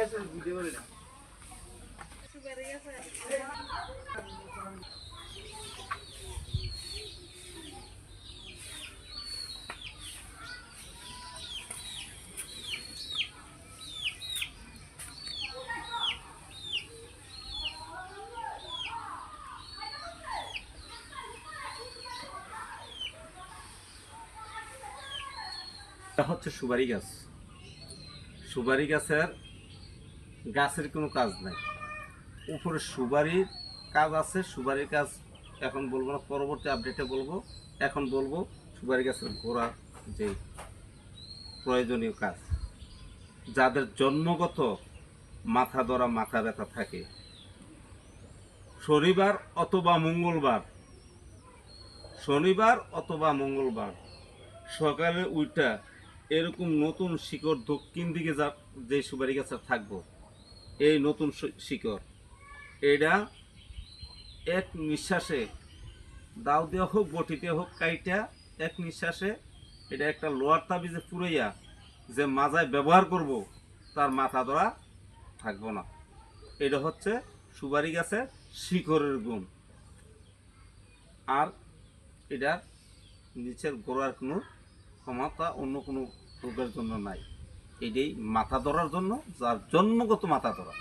আছে ভিডিও করে না এটা হচ্ছে সুপারি গাছ। সুপারি গাছের কোনো কাজ নাই, উপরে সুপারির কাজ আছে। সুপারির কাজ এখন বলবো না, পরবর্তী আপডেটে বলবো। এখন বলবো সুপারি গাছের গোড়া যে প্রয়োজনীয় কাজ। যাদের জন্মগত মাথা ধরা মাথা ব্যথা থাকে, শনিবার অথবা মঙ্গলবার সকালে উইটা এরকম নতুন শিকড় দক্ষিণ দিকে যে সুপারি গাছে থাকবো, এই নতুন শিকড় এটা এক নিঃশ্বাসে দাও দেওয়া হোক বটিতে হোক কাইটা এক নিঃশ্বাসে এটা একটা লোহার তাবিজে পুরাইয়া যে মাজায় ব্যবহার করব, তার মাথা ধরা থাকবো না। এটা হচ্ছে সুপারি গাছের শিকড়ের গুণ। আর এটা নিচের গোড়ার কোনো ক্ষমতা অন্য কোনো রোগের জন্য নাই। এটাই মাথা ধরার জন্য, যার জন্মগত মাথা ধরা।